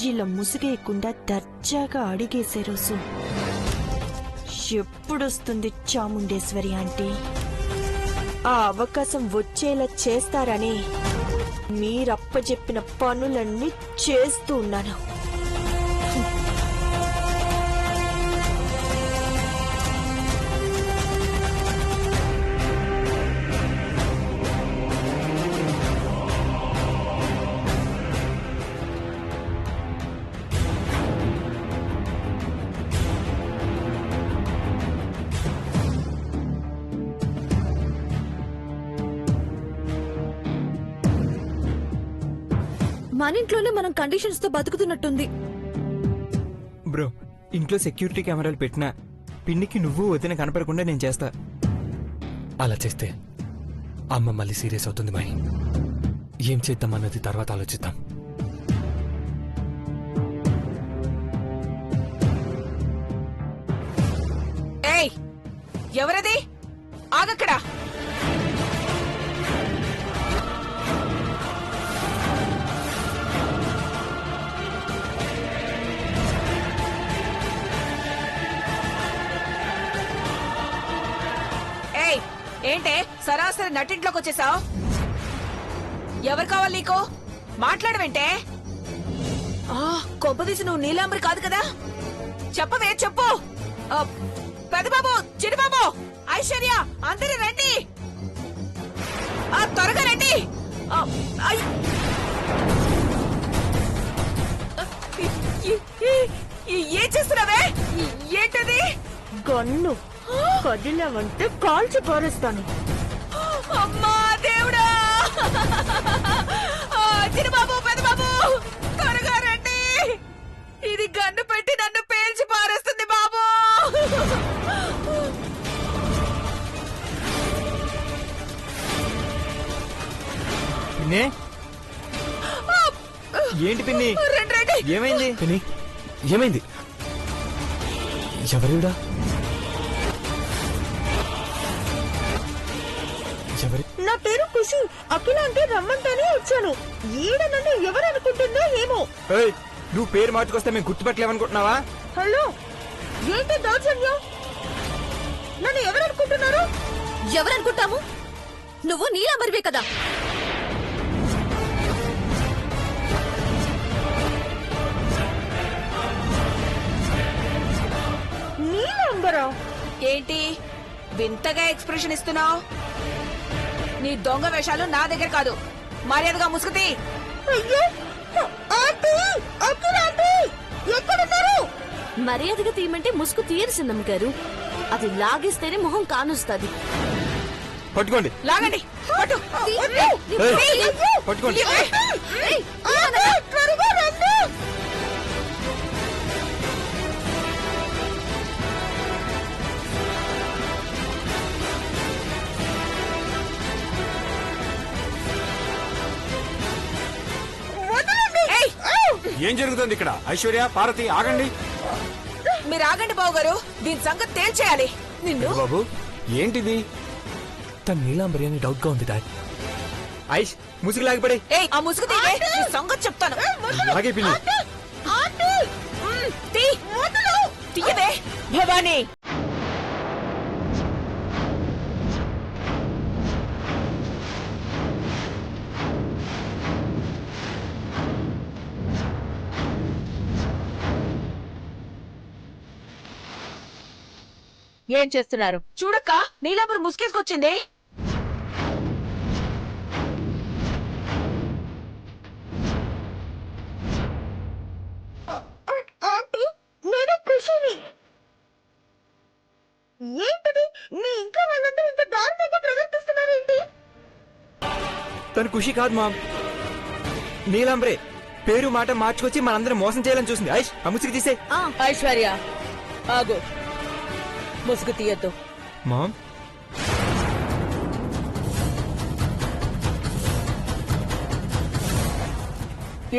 ఇలా ముసుగేయకుండా దర్జాగా అడిగేసే రోజు ఎప్పుడొస్తుంది చాముండేశ్వరి ఆంటీ? ఆ అవకాశం వచ్చేలా చేస్తారని మీరప్పచెప్పిన పనులన్నీ చేస్తూ ఉన్నాను. మన ఇంట్లోనే మనం కండిషన్స్ తో బతుకుతున్నట్టుంది. బ్రో, ఇంట్లో సెక్యూరిటీ కెమెరాలు పెట్టినా పిన్నికి నువ్వు వదిన కనపడకుండా నేను చేస్తా. అలా చేస్తే అమ్మ మళ్ళీ సీరియస్ అవుతుంది మాయి. ఏం చేద్దాం అన్నది తర్వాత ఆలోచిద్దాం. ఏయ్, ఎవరది? ఆగక్కడా. ఏయ్, ఏంటే సరాసరి నటింట్లోకి వచ్చేసావు? ఎవరు కావాలి నీకు? మాట్లాడవేంటే? కొంపదీసి నువ్వు నీలాంబరి కాదు కదా? చెప్పవే, చెప్పు. పెద్దబాబు, చిన్నబాబు, ఐశ్వర్య, అందరూ రండి, త్వరగా రండి. ఏం చేస్తున్నావే? ఏంటది? గన్ను కదిలావంటే కాల్చి పారేస్తాను. అమ్మా దేవుడా! చిన్నబాబు, పెద్దబాబు, త్వరగా రండి. ఇది గన్ను పెట్టి నన్ను పేల్చి పారేస్తుంది బాబు. పిన్నే, ఏంటి పిన్ని? రండి. ఏమైంది? పిన్ని, ఏమైంది? ఎవరిడా? ఎవరి? నా పేరు ఖుషి. అఖిల అంటే రమ్మంటానే వచ్చాను. ఈడ నన్ను ఎవరనుకుంటుందో ఏమో. ఏయ్, నువ్వు పేరు మార్చుకొస్తే మేము గుర్తుపట్టలేమనుకుంటున్నావా? హలో, ఏంటి దౌర్జన్యం? నన్ను ఎవరనుకుంటున్నారు? ఎవరనుకుంటాము? నువ్వు నీలాంబరివే కదా? నీలాంబరా? ఏంటి వింతగా ఎక్స్ప్రెషన్ ఇస్తున్నావు? నీ దొంగ వేషాలు నా దగ్గర కాదు. మర్యాదగా ముసుగుతీ. అయ్యో ఆంటీ, అఖిల ఆంటీ ఎక్కడున్నారు? మర్యాదగా తీయమంటే ముసుగు తీయరు సిన్నమ్మ గారు. అది లాగేస్తేనే మొహం కానొస్తుంది. పట్టుకోండి. లాగండి. పట్టు. పట్టుకోండి. త్వరగా రండి. ఏం జరుగుతుంది ఇక్కడ? ఐశ్వర్య, పార్వతి, ఆగండి. మీరు ఆగండి బాబు గారు, దీని సంగతి తేల్చేయాలి. నిన్ను బాబు, ఏంటిది? తన నీలాంబరి అని డౌట్ గా ఉంది డాడ్. ఐష్, ముసుగు లాగిపడే. ఏయ్, ఆ ముసుగు తీవే, నీ సంగతి చెప్తాను. అలాగే పిన్ని. తీ. తీయవే భవానీ. ఏం చేస్తున్నారు? చూడక్క, నీలాంబరి ముసుగేసుకొచ్చింది. ఆంటీ, నేను ఖుషిని. ఏంటిది? మీ ఇంట్లో వాళ్ళందరూ ఇంత దారుణంగా ప్రవర్తిస్తున్నారేంటి? తను ఖుషి కాదు మామ్, నీలాంబరే. పేరు మాట మార్చుకొచ్చి మనందరం మోసం చేయాలని చూసింది. ఐష్, ఆ ముసుగు తీసే. ఐశ్వర్య, ఆగు. ముసుగు తీయద్దు. మామ్,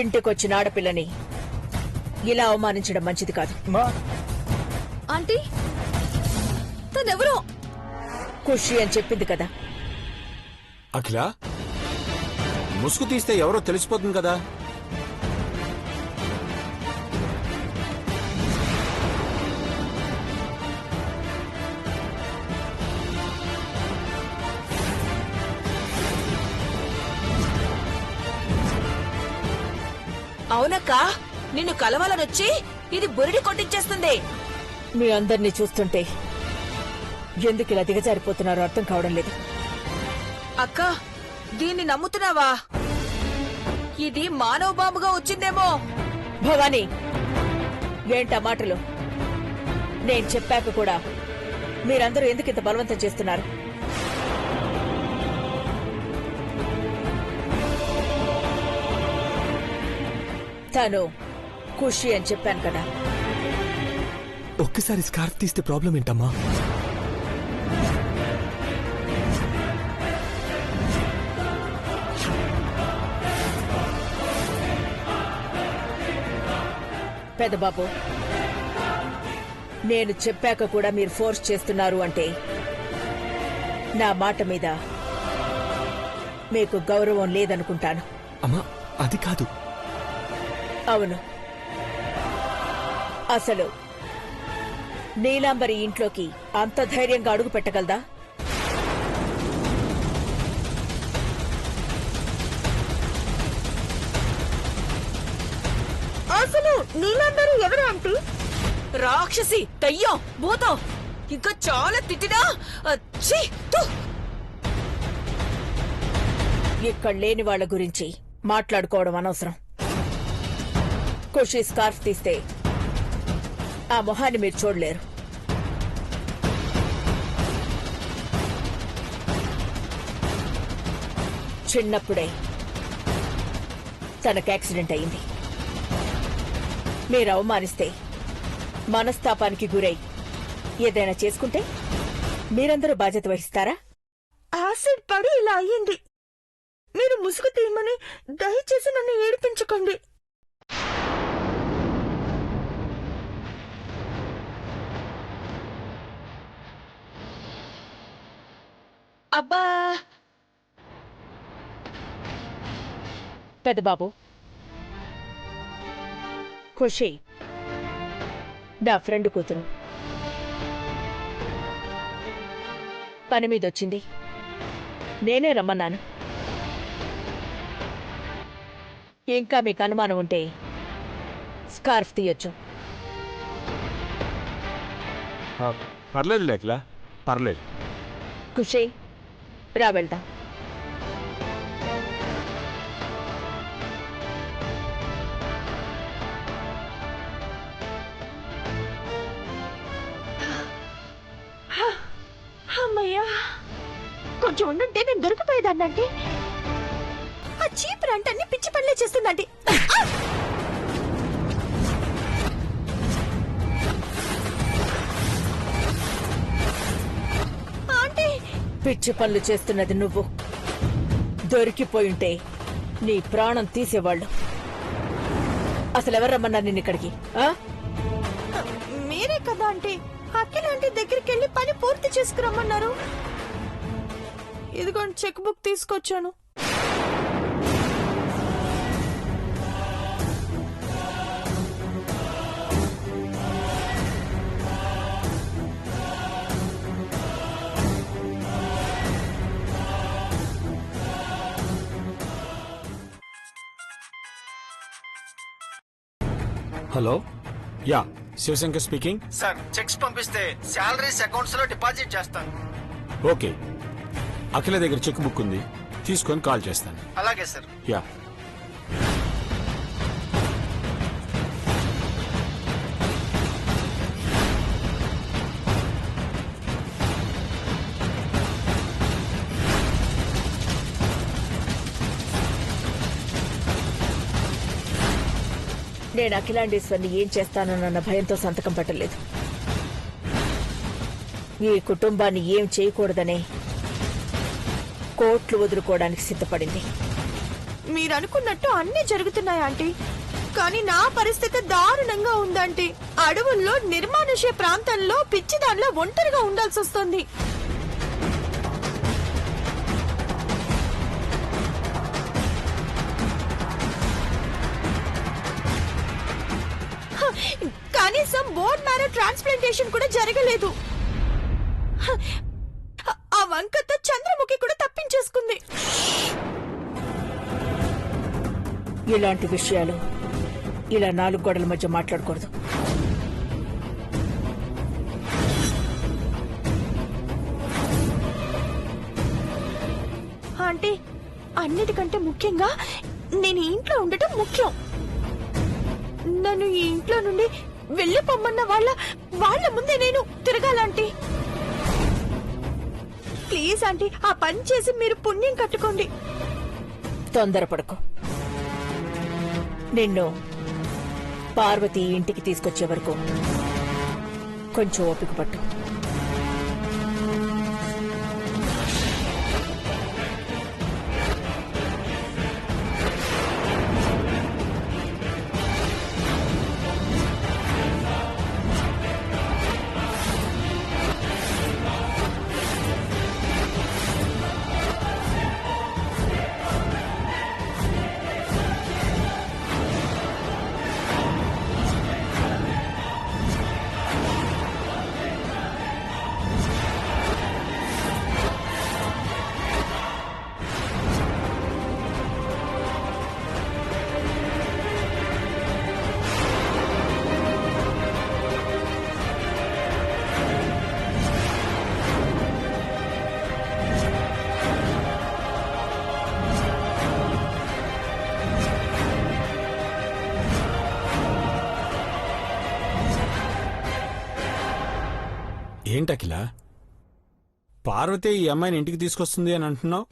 ఇంటికొచ్చిన ఆడపిల్లని ఇలా అవమానించడం మంచిది కాదు. ఆంటీ, తనెవరో ఖుషి అని చెప్పింది కదా. అఖిల, ముసుగు తీస్తే ఎవరో తెలిసిపోతుంది కదా. అవునక్క, నిన్ను కలవాలనొచ్చి ఇది బురిడి కొట్టించేస్తుంది. మీ అందరినీ చూస్తుంటే ఎందుకు ఇలా దిగజారిపోతున్నారో అర్థం కావడం లేదు. అక్క, దీన్ని నమ్ముతున్నావా? ఇది మానవ బాంబుగా వచ్చిందేమో. భవానీ, ఏంటా మాటలు? నేను చెప్పాక కూడా మీరందరూ ఎందుకు ఇంత బలవంతం చేస్తున్నారు? తను ఖుషి అని చెప్పాను కదా. ఒక్కసారి స్కార్ఫ్ తీస్తే ప్రాబ్లం ఏంటమ్మా? పెద్దబాబు, నేను చెప్పాక కూడా మీరు ఫోర్స్ చేస్తున్నారు అంటే నా మాట మీద మీకు గౌరవం లేదనుకుంటాను. అమ్మా, అది కాదు. అవును, అసలు నీలాంబరి ఇంట్లోకి అంత ధైర్యంగా అడుగు పెట్టగలదా? అసలు నీలందరూ ఎవరు ఆంటీ? రాక్షసి, దయ్యం, భూతం, ఇంకా చాలా తిట్టినా ఛీ, థు. ఇక్కడ లేని వాళ్ళ గురించి మాట్లాడుకోవడం అనవసరం. ఖుషి స్కార్ఫ్ తీస్తే ఆ మొహాన్ని మీరు చూడలేరు. చిన్నప్పుడే తనకు యాక్సిడెంట్ అయింది. మీరు అవమానిస్తే, మనస్తాపానికి గురై ఏదైనా చేసుకుంటే మీరందరూ బాధ్యత వహిస్తారా? యాసిడ్ పడి ఇలా అయ్యింది. మీరు ముసుగు తీయమని దయచేసి నన్ను ఏడిపించకండి. అబ్బా, పెద్దబాబు, ఖుషి నా ఫ్రెండ్ కూతురు. పని మీద వచ్చింది, నేనే రమ్మన్నాను. ఇంకా మీకు అనుమానం ఉంటే స్కార్ఫ్ తీయొచ్చు. పర్లేదు లేకలా, పర్లేదు. ఖుషి, రా వెళ్దాం. అమ్మయ్యా, కొంచెం ఉండుంటే నేను దొరికిపోయేదాన్నంటే. ఆ చీప్ రంటన్ని పిచ్చి పనులే చేస్తుందండి. ఆంటీ, పిచ్చి పనులు చేస్తున్నది నువ్వు. దొరికిపోయుంటే నీ ప్రాణం తీసేవాళ్ళు. అసలు ఎవరు రమ్మన్నారు నిన్ను ఇక్కడికి? ఆ? మీరే కదా ఆంటీ అఖిల్ ఆంటీ దగ్గరికి వెళ్ళి పని పూర్తి చేసుకురమ్మన్నారు. ఇదిగోండి చెక్ బుక్ తీసుకొచ్చాను. Hello, yeah, Shivshankar speaking. Sir, cheques పంపిస్తే శాలరీస్ అకౌంట్స్ లో డిపాజిట్ చేస్తాను. ఓకే, అఖిల దగ్గర చెక్ బుక్ ఉంది, తీసుకొని కాల్ చేస్తాను. అలాగే సార్. యా. నేను అఖిలాండేశ్వర్ని ఏం చేస్తానన్న భయంతో సంతకం పెట్టలేదు. ఈ కుటుంబాన్ని ఏం చేయకూడదనే కోట్లు వదులుకోవడానికి సిద్ధపడింది. మీరనుకున్నట్టు అన్ని జరుగుతున్నాయి ఆంటీ, కానీ నా పరిస్థితి దారుణంగా ఉందంటీ. అడవుల్లో నిర్మానుష్య ప్రాంతంలో పిచ్చిదానిలో ఒంటరిగా ఉండాల్సి వస్తుంది. కనీసం బోన్ మ్యారో ట్రాన్స్ప్లాంటేషన్ కూడా జరగలేదు. ఆ వంకతో చంద్రముఖి కూడా తప్పించేసుకుంది. ఇలాంటి విషయాలు ఇలా 4 గోడల మధ్య మాట్లాడకూడదు. ఆంటీ అన్నిటికంటే ముఖ్యంగా నేను ఈ ఇంట్లో ఉండటం ముఖ్యం. నన్ను ఈ ఇంట్లో నుండి వెళ్ళిపోమ్మన్న వాళ్ళ ముందే నేను తిరగాలంటీ. ప్లీజ్ ఆంటీ, ఆ పని చేసి మీరు పుణ్యం కట్టుకోండి. తొందరపడకు. నిన్ను పార్వతి ఇంటికి తీసుకొచ్చే వరకు కొంచెం ఓపిక పట్టు. ఏంటకిలా పార్వతి ఈ అమ్మాయిని ఇంటికి తీసుకొస్తుంది అని అంటున్నావు?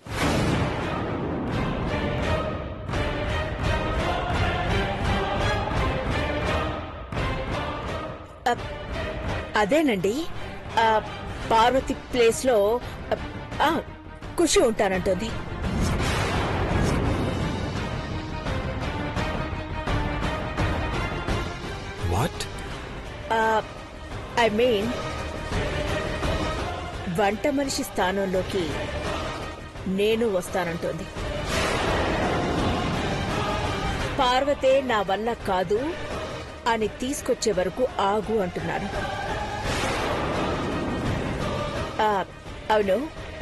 అదేనండి, పార్వతి ప్లేస్ లో ఖుషి ఉంటానంటుంది. వాట్? ఐ మీన్ వంట మనిషి స్థానంలోకి నేను వస్తానంటోంది. పార్వతే నా వల్ల కాదు అని తీసుకొచ్చే వరకు ఆగు అంటున్నాను. అవును,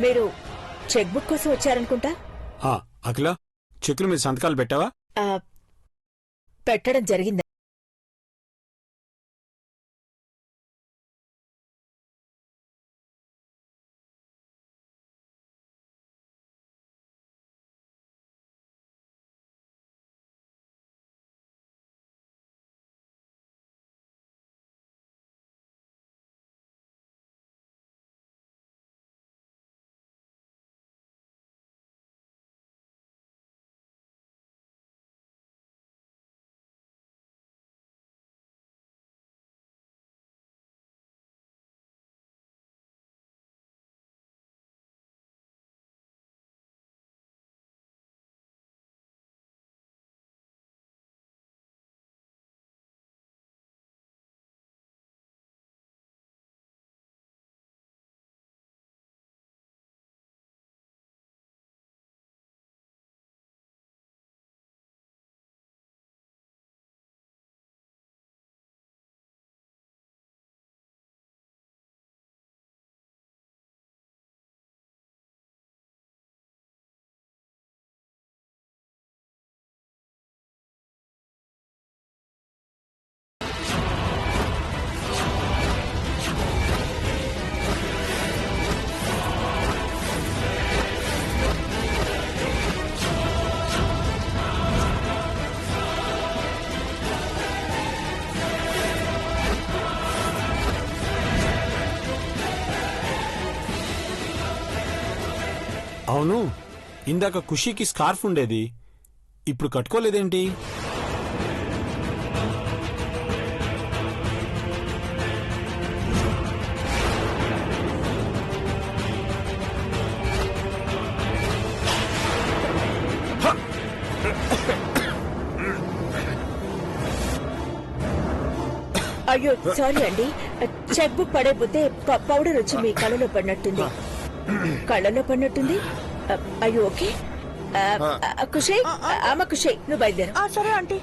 మీరు చెక్ బుక్ కోసం వచ్చారనుకుంటా. అఖిల, చెక్కుల మీద సంతకాలు పెట్టావా? పెట్టడం జరిగింది. అవును, ఇందాక ఖుషీకి స్కార్ఫ్ ఉండేది, ఇప్పుడు కట్టుకోలేదేంటి? అయ్యో సారీ అండి, చెక్ బుక్ పడే పోతే పౌడర్ వచ్చి మీ కళ్ళలో పడినట్టుంది. కళ్ళలో పడినట్టుంది. అయ్యో ఓకే. ఖుషి, అమ్మ ఖుషి, నువ్వు బయలుదేరు. సరే ఆంటీ.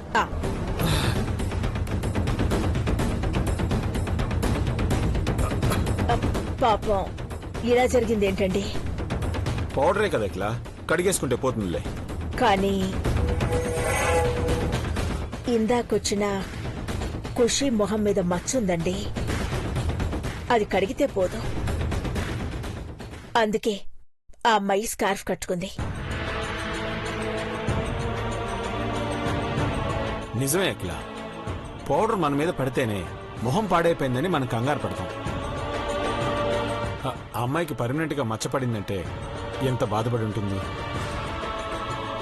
పాపం ఇలా జరిగింది ఏంటండి? పౌడరే కదా ఇట్లా కడిగేసుకుంటే పోతుందిలే. కానీ ఇందాకొచ్చిన ఖుషి మొహం మీద మచ్చుందండి. అది కడిగితే పోదు. అందుకే ఆ అమ్మాయి స్కార్ఫ్ కట్టుకుంది. నిజమే అఖిల, పౌడర్ మన మీద పడితేనే మొహం పాడైపోయిందని మనం కంగారు పడతాం. ఆ అమ్మాయికి పర్మనెంట్ గా మచ్చపడిందంటే ఎంత బాధపడి ఉంటుంది.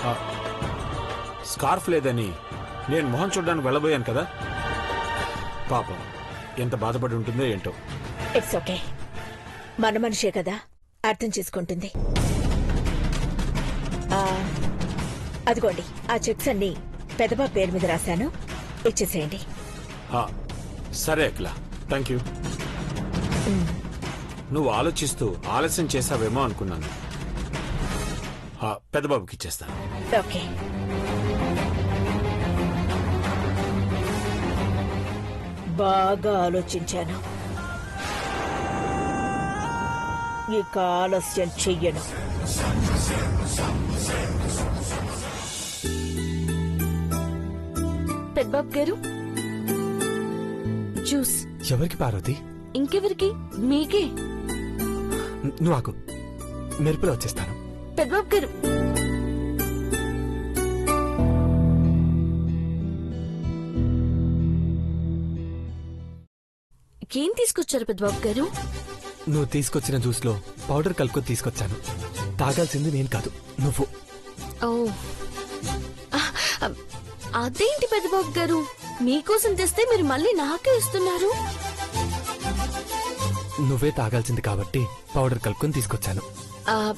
ఆ స్కార్ఫ్ లేదని నేను మొహం చూడడానికి వెళ్ళబోయాను కదా, పాపం ఎంత బాధపడి ఉంటుందో ఏంటో. ఇట్స్ ఓకే, మన మనిషే కదా, అర్థం చేసుకుంటుంది. అదిగోండి, ఆ చెక్స్ అన్ని పెదబా పేరు మీద రాశాను, ఇచ్చేసేయండి. ఆ, సరే అఖిల, థ్యాంక్ యూ. నువ్వు ఆలోచిస్తూ ఆలస్యం చేసావేమో అనుకున్నాను. పెద్దబాబుకి ఇచ్చేస్తాను. ఓకే. బాగా ఆలోచించాను, ఇక ఆలస్యం చెయ్యను. పెద్దబాబు గారు, జ్యూస్. ఎవరికి పార్వతి? ఇంకెవరికి? మీకే. నువ్వు ఆకు, మెరుపులో వచ్చేస్తాను. పెద్దబాబు గారు, ఏం తీసుకొచ్చారు పెద్దబాబు గారు? నువ్వు తీసుకొచ్చిన జ్యూస్ లో పౌడర్ కలుపుకొని తీసుకొచ్చాను. తాగాల్సింది నేను కాదు, నువ్వు. ఓ, అదేంటి పెద్దబాబు గారు, మీకోసం తెస్తే మీరు మళ్ళీ నాకే ఇస్తున్నారు? నువ్వే తాగాల్సింది కాబట్టి పౌడర్ కలుపుకొని తీసుకొచ్చాను.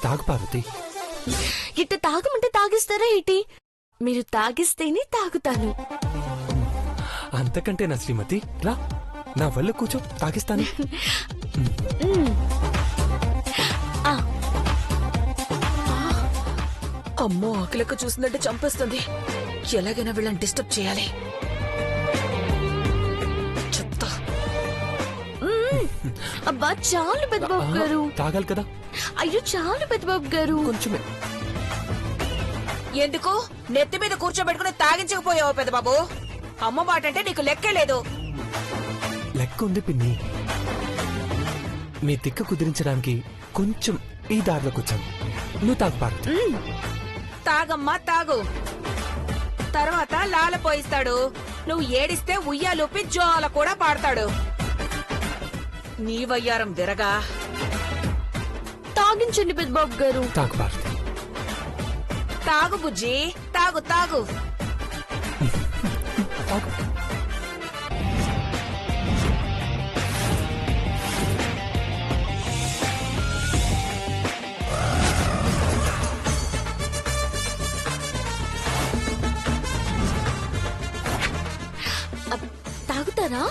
తాగు పార్వతి. ఇట్ట తాగమంటే తాగిస్తారా ఏంటి? మీరు తాగిస్తేనే తాగుతాను. అంతకంటే నా శ్రీమతి, రా నా వల్ల కూర్చో, తాగిస్తాను. అమ్మో, ఆకలిక చూసిందంటే చంపేస్తుంది. ఎలాగైనా వీళ్ళని డిస్టర్బ్ చేయాలి. చెప్తా. అబ్బా చాలు పెద్దబాబు గారు. తాగాలి కదా. అయ్యో చాలు పెద్దబాబు గారు. కొంచెమే. ఎందుకు నెత్తి మీద కూర్చోబెట్టుకుని తాగించకపోయావు పెద్దబాబు? అమ్మ మాట అంటే నీకు లెక్కే లేదు. లెక్క ఉంది పిన్ని. మీ తిక్క కుదిరించడానికి కొంచెం ఈ దారిలోకి వచ్చాను. నువ్వు తాగు పార్వతి. తాగమ్మా తాగు. తర్వాత లాల పోయిస్తాడు. నువ్వు ఏడిస్తే ఉయ్యాలూపి జోల కూడా పాడతాడు. నీ వయ్యారం విరగా. తాగించండి పెద్దబాబు గారు. తాగు పార్వతి. తాగు బుజ్జి, తాగు తాగు. తాగు. తాగుతారా?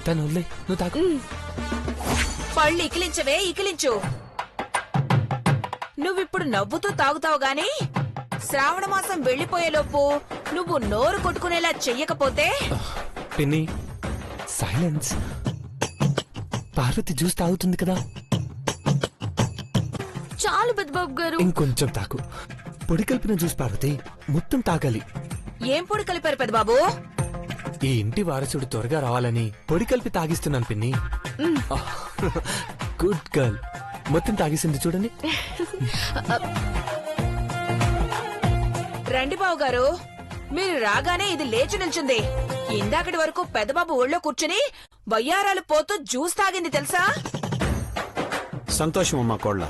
తను వదిలే, నువ్వు తాగు. పళ్ళు ఇకిలించవే, ఇకిలించు. నువ్విప్పుడు నవ్వుతూ తాగుతావు గాని శ్రావణ మాసం వెళ్లిపోయేలోపు నువ్వు నోరు కొట్టుకునేలా చెయ్యకపోతే. పిన్ని సైలెన్స్. పార్వతి జ్యూస్ తాగుతుంది కదా. చాలు పెద్దబాబు గారు. ఇంకొంచెం తాగు. పొడి కలిపిన జ్యూస్ పార్వతి, మొత్తం తాగాలి. ఏం పొడి కలిపారు పెద్దబాబు? ఈ ఇంటి వారసుడు త్వరగా రావాలని పొడి కలిపి తాగిస్తున్నాను పిన్ని. Good girl. మొత్తం తాగేసింది చూడండి. రండి బావు గారు, మీరు రాగానే ఇది లేచి నిల్చుంది. ఇందాకటి వరకు పెద్దబాబు ఒళ్ళో కూర్చుని వయ్యారాలు పోతూ జ్యూస్ తాగింది తెలుసా? సంతోషం అమ్మా కోళ్ళ,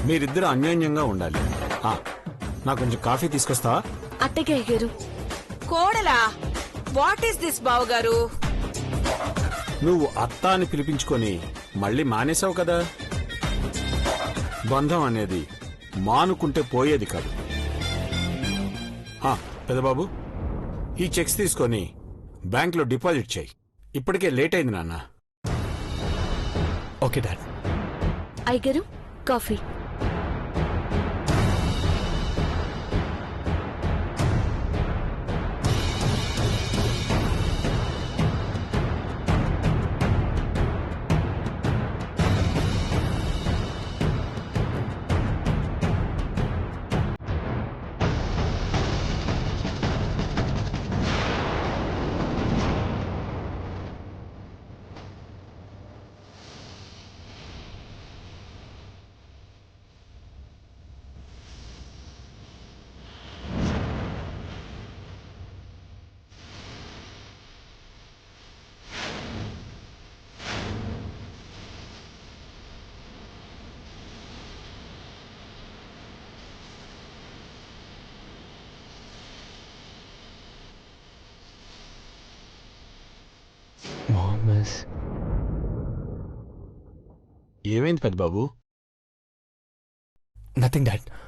మీరిద్దరు అన్యోన్యంగా ఉండాలి. నాకు కొంచెం కాఫీ తీసుకొస్తావా? అత్తయ్య గారు. కోడలా? వాట్ ఈస్ దిస్ బావు గారు? నువ్వు అత్త అని పిలిపించుకొని మళ్ళీ మానేశావు కదా. బంధం అనేది మానుకుంటే పోయేది కాదు. పెద్దబాబు, ఈ చెక్స్ తీసుకొని బ్యాంక్లో డిపాజిట్ చేయి. ఇప్పటికే లేట్ అయింది నాన్న. Okay dad. అయ్యగారు కాఫీ. క్రిస్మస్. ఏమైంది పెద్ద బాబు? Nothing dad.